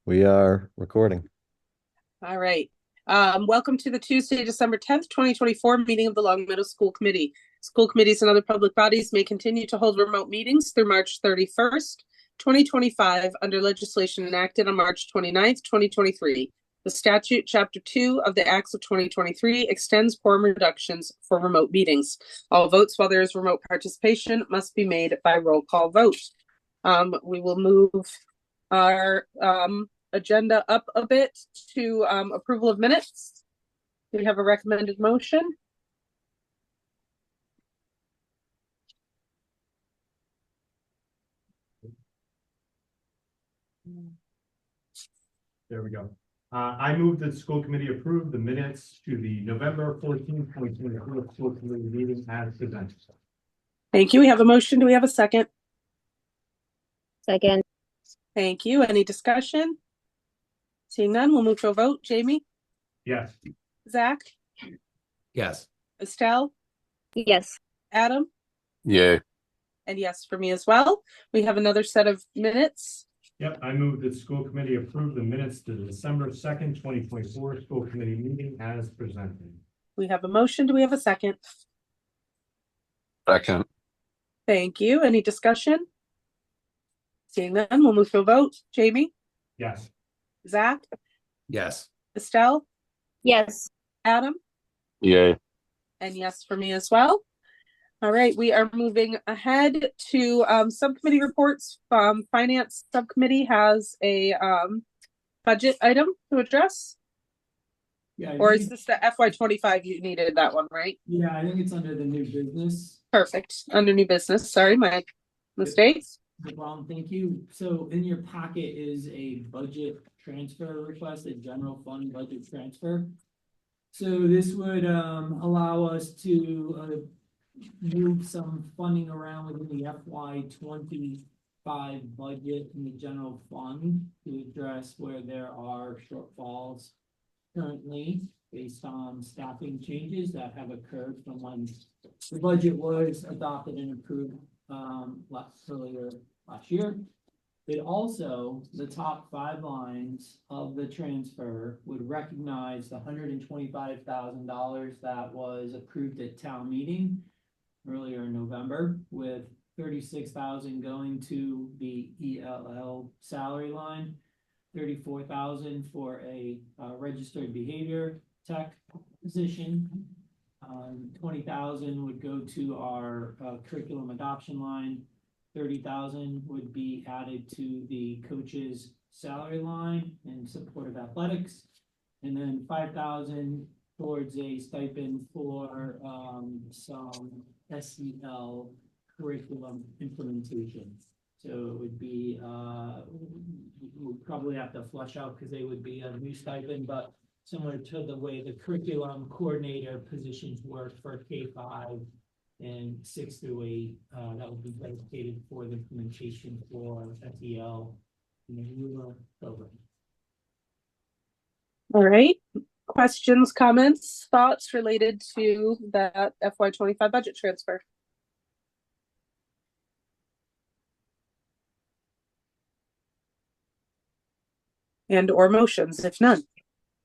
We are recording. All right. Welcome to the Tuesday, December 10th, 2024 meeting of the Long Meadow School Committee. School committees and other public bodies may continue to hold remote meetings through March 31st, 2025, under legislation enacted on March 29th, 2023. The statute, Chapter 2 of the Acts of 2023, extends quorum reductions for remote meetings. All votes while there is remote participation must be made by roll call vote. We will move our agenda up a bit to approval of minutes. Do we have a recommended motion? There we go. I move that the school committee approve the minutes to the November 14th, 2024 school committee meeting as presented. Thank you. We have a motion. Do we have a second? Second. Thank you. Any discussion? Seeing none, we'll move to a vote. Jamie? Yes. Zach? Yes. Estelle? Yes. Adam? Yay. And yes for me as well. We have another set of minutes. Yep, I move that the school committee approve the minutes to the December 2nd, 2024 school committee meeting as presented. We have a motion. Do we have a second? Second. Thank you. Any discussion? Seeing none, we'll move to a vote. Jamie? Yes. Zach? Yes. Estelle? Yes. Adam? Yay. And yes for me as well. All right, we are moving ahead to subcommittee reports. Finance subcommittee has a budget item to address. Yeah. Or is this the FY25 you needed that one, right? Yeah, I think it's under the new business. Perfect. Under new business. Sorry, my mistakes. No problem, thank you. So in your packet is a budget transfer request, a general fund budget transfer. So this would allow us to move some funding around within the FY25 budget in the general fund to address where there are shortfalls currently based on staffing changes that have occurred from when the budget was adopted and approved earlier last year. It also, the top 5 lines of the transfer would recognize the $125,000 that was approved at town meeting earlier in November, with 36,000 going to the ELL salary line, 34,000 for a registered behavior tech position. 20,000 would go to our curriculum adoption line. 30,000 would be added to the coach's salary line in support of athletics, and then 5,000 towards a stipend for some SEL curriculum implementation. So it would be we'll probably have to flush out because they would be a new stipend, but similar to the way the curriculum coordinator positions work for K-5 and 6 through 8, that would be dedicated for the implementation for SEL in the newer program. All right. Questions, comments, thoughts related to that FY25 budget transfer? And or motions, if none.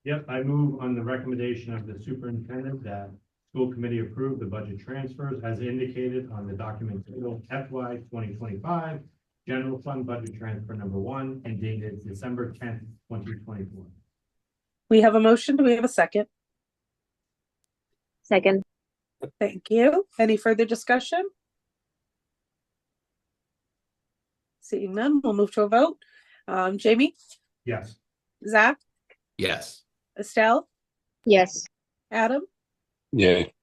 Yep, I move on the recommendation of the superintendent that school committee approve the budget transfers as indicated on the document titled FY 2025 general fund budget transfer number 1 and dated December 10th, 2024. We have a motion. Do we have a second? Second. Thank you. Any further discussion? Seeing none, we'll move to a vote. Jamie? Yes. Zach? Yes. Estelle? Yes. Adam? Yay.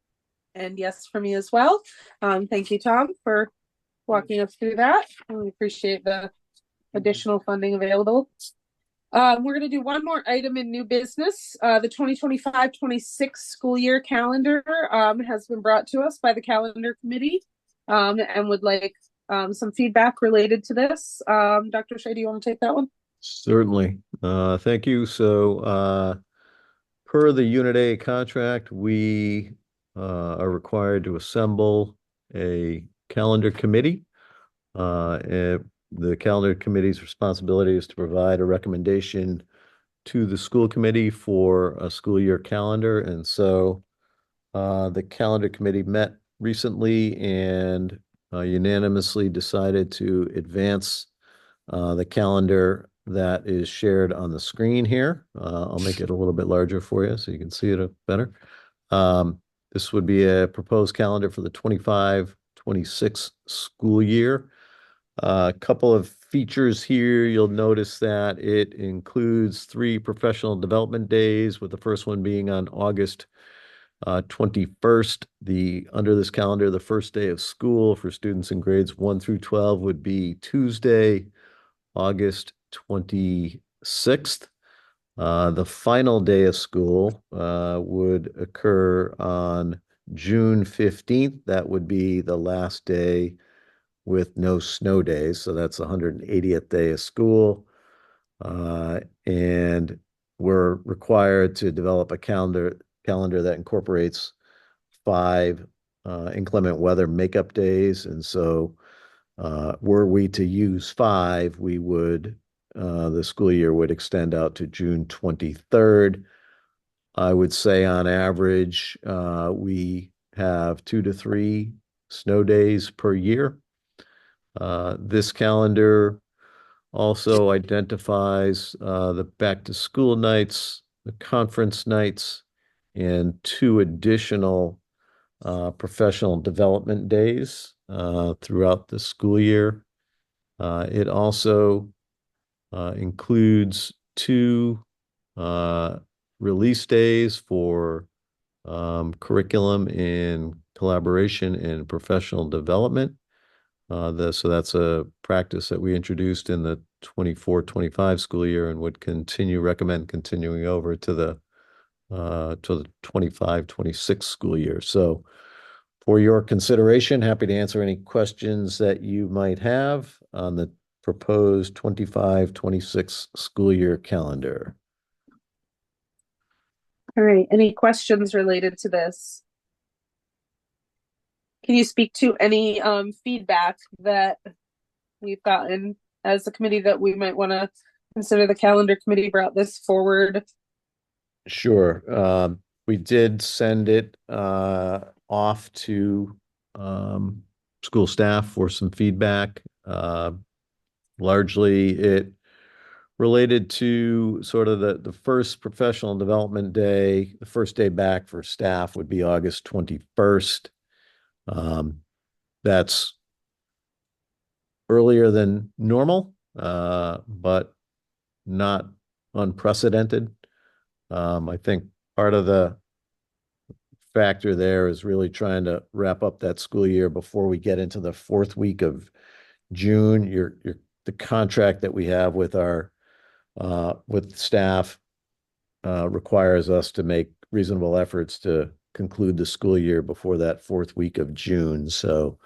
And yes for me as well. Thank you, Tom, for walking us through that. We appreciate the additional funding available. We're going to do one more item in new business. The 2025-26 school year calendar has been brought to us by the calendar committee and would like some feedback related to this. Dr. Shea, do you want to take that one? Certainly. Thank you. So per the Unit A contract, we are required to assemble a calendar committee the calendar committee's responsibility is to provide a recommendation to the school committee for a school year calendar. And so the calendar committee met recently and unanimously decided to advance the calendar that is shared on the screen here. I'll make it a little bit larger for you so you can see it better. This would be a proposed calendar for the 25-26 school year. A couple of features here. You'll notice that it includes 3 professional development days, with the first one being on August 21st. Under this calendar, the first day of school for students in grades 1 through 12 would be Tuesday, August 26th. The final day of school would occur on June 15th. That would be the last day with no snow days. So that's the 180th day of school. And we're required to develop a calendar that incorporates 5 inclement weather makeup days. And so were we to use 5, we would the school year would extend out to June 23rd. I would say on average, we have 2 to 3 snow days per year. This calendar also identifies the back to school nights, the conference nights, and 2 additional professional development days throughout the school year. It also includes 2 release days for curriculum in collaboration and professional development. So that's a practice that we introduced in the 24-25 school year and would recommend continuing over to the 25-26 school year. So for your consideration, happy to answer any questions that you might have on the proposed 25-26 school year calendar. All right, any questions related to this? Can you speak to any feedback that we've gotten as a committee that we might want to consider the calendar committee brought this forward? Sure. We did send it off to school staff for some feedback. Largely it related to sort of the first professional development day. The first day back for staff would be August 21st. That's earlier than normal, but not unprecedented. I think part of the factor there is really trying to wrap up that school year before we get into the 4th week of June. The contract that we have with our with staff requires us to make reasonable efforts to conclude the school year before that 4th week of June. So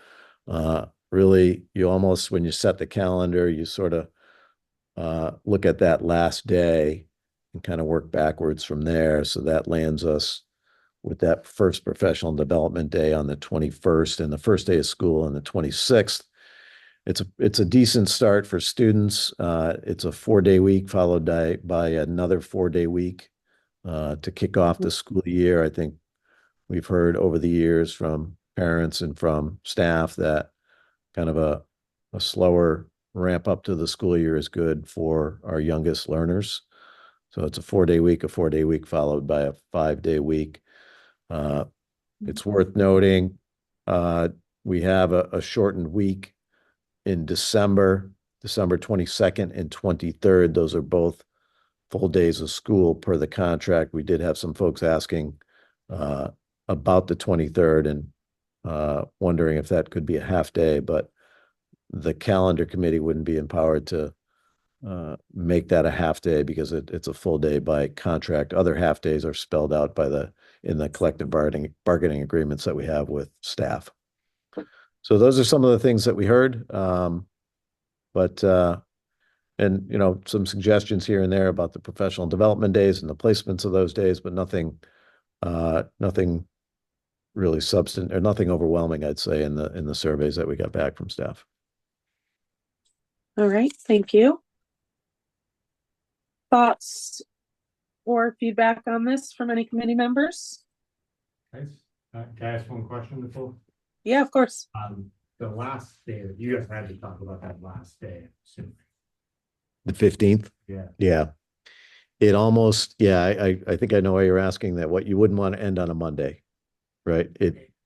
really, you almost, when you set the calendar, you sort of look at that last day and kind of work backwards from there. So that lands us with that first professional development day on the 21st and the first day of school on the 26th. It's a decent start for students. It's a 4-day week followed by another 4-day week to kick off the school year. I think we've heard over the years from parents and from staff that kind of a slower ramp up to the school year is good for our youngest learners. So it's a 4-day week followed by a 5-day week. It's worth noting we have a shortened week in December 22nd and 23rd. Those are both full days of school per the contract. We did have some folks asking about the 23rd and wondering if that could be a half day, but the calendar committee wouldn't be empowered to make that a half day because it's a full day by contract. Other half days are spelled out in the collective bargaining agreements that we have with staff. So those are some of the things that we heard. And some suggestions here and there about the professional development days and the placements of those days, but nothing really nothing overwhelming, I'd say, in the surveys that we got back from staff. All right, thank you. Thoughts or feedback on this from any committee members? Guys, can I ask one question, Nicole? Yeah, of course. The last day that you guys had to talk about that last day, so, The 15th? yeah. Yeah. It almost, yeah, I think I know why you're asking that. What you wouldn't want to end on a Monday, right?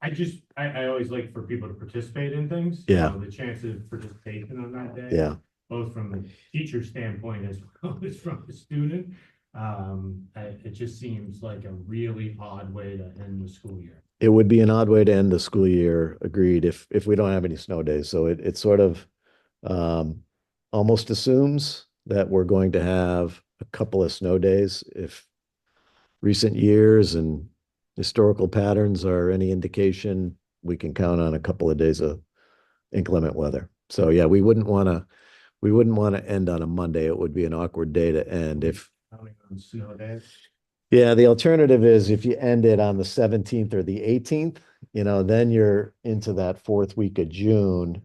I always like for people to participate in things. Yeah. The chance of participation on that day. Yeah. Both from the teacher standpoint as well as from the student. It just seems like a really odd way to end the school year. It would be an odd way to end the school year, agreed, if we don't have any snow days. So it sort of almost assumes that we're going to have a couple of snow days if recent years and historical patterns are any indication, we can count on a couple of days of inclement weather. So yeah, we wouldn't want to end on a Monday. It would be an awkward day to end if Counting on snow days. yeah, the alternative is if you end it on the 17th or the 18th, then you're into that fourth week of June,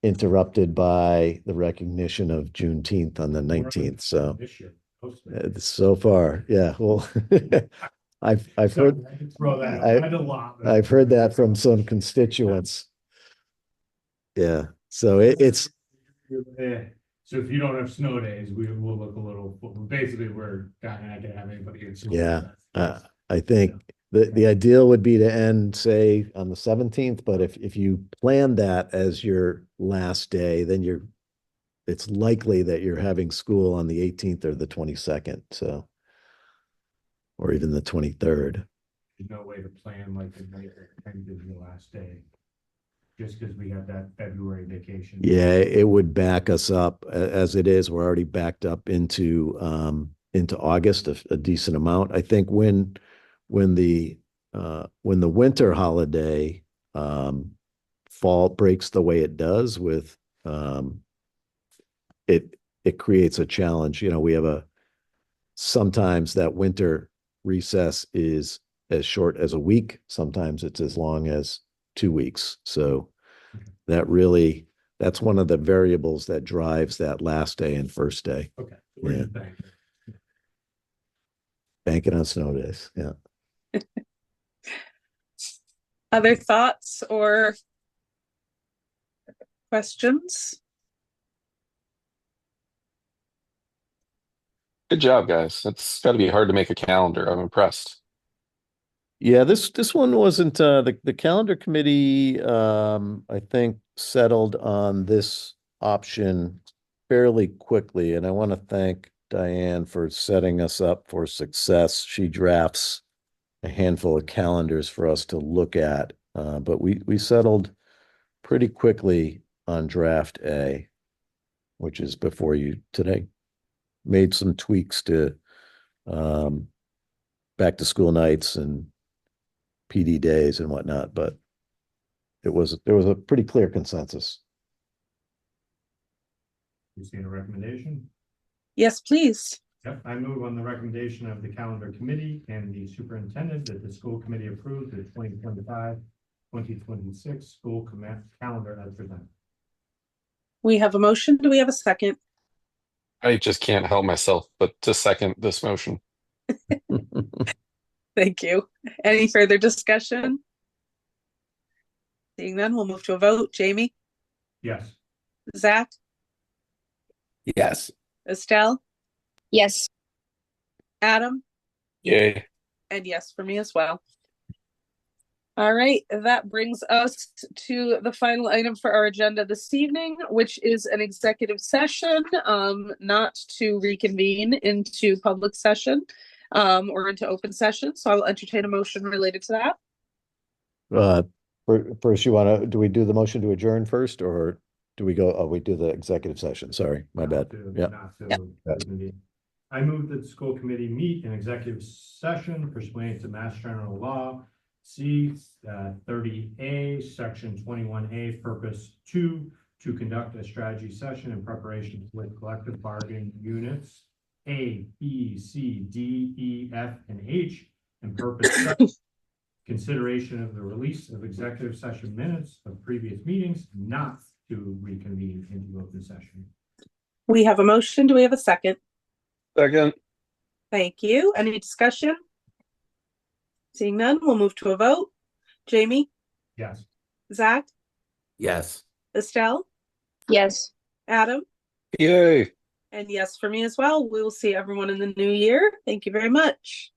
interrupted by the recognition of Juneteenth on the 19th. So This year. so far, yeah. Well, I've heard I can throw that I- out a lot. but- I've heard that from some constituents. Yeah, so it's Yeah. So if you don't have snow days, we will look a little, basically, we're not gonna have anybody in school. Yeah. I think the ideal would be to end, say, on the 17th, but if you plan that as your last day, then it's likely that you're having school on the 18th or the 22nd, so, or even the 23rd. There's no way to plan like the night that kind of your last day. Just because we have that February vacation. Yeah, it would back us up as it is. We're already backed up into August, a decent amount. I think when the winter holiday fall breaks the way it does with it creates a challenge. We have sometimes that winter recess is as short as a week. Sometimes it's as long as 2 weeks. So that's one of the variables that drives that last day and first day. Okay. What do you think? Banking on snow days. Yeah. Other thoughts or questions? Good job, guys. It's got to be hard to make a calendar. I'm impressed. Yeah, this one wasn't the calendar committee I think settled on this option fairly quickly, and I want to thank Diane for setting us up for success. She drafts a handful of calendars for us to look at, but we settled pretty quickly on draft A, which is before you today. Made some tweaks to back to school nights and PD days and whatnot, but there was a pretty clear consensus. You seen a recommendation? Yes, please. Yep, I move on the recommendation of the calendar committee and the superintendent that the school committee approve the 2025-2026 school calendar as presented. We have a motion. Do we have a second? I just can't help myself but to second this motion. Thank you. Any further discussion? Seeing none, we'll move to a vote. Jamie, Yes. Zach, Yes. Estelle, Yes. Adam, Yay. and yes for me as well. All right, that brings us to the final item for our agenda this evening, which is an executive session, not to reconvene into public session or into open session. So I'll entertain a motion related to that. First, do we do the motion to adjourn first, or do we we do the executive session? Sorry, my bad. Yeah. I move that the school committee meet in executive session pursuant to Mass General Law C 30A, Section 21A, Purpose 2, to conduct a strategy session in preparation with collective bargaining units A, B, C, D, E, F, and H, and purpose consideration of the release of executive session minutes of previous meetings, not to reconvene into open session. We have a motion. Do we have a second? Second. Thank you. Any discussion? Seeing none, we'll move to a vote. Jamie, Yes. Zach, Yes. Estelle, Yes. Adam, Yay. and yes for me as well. We will see everyone in the new year. Thank you very much.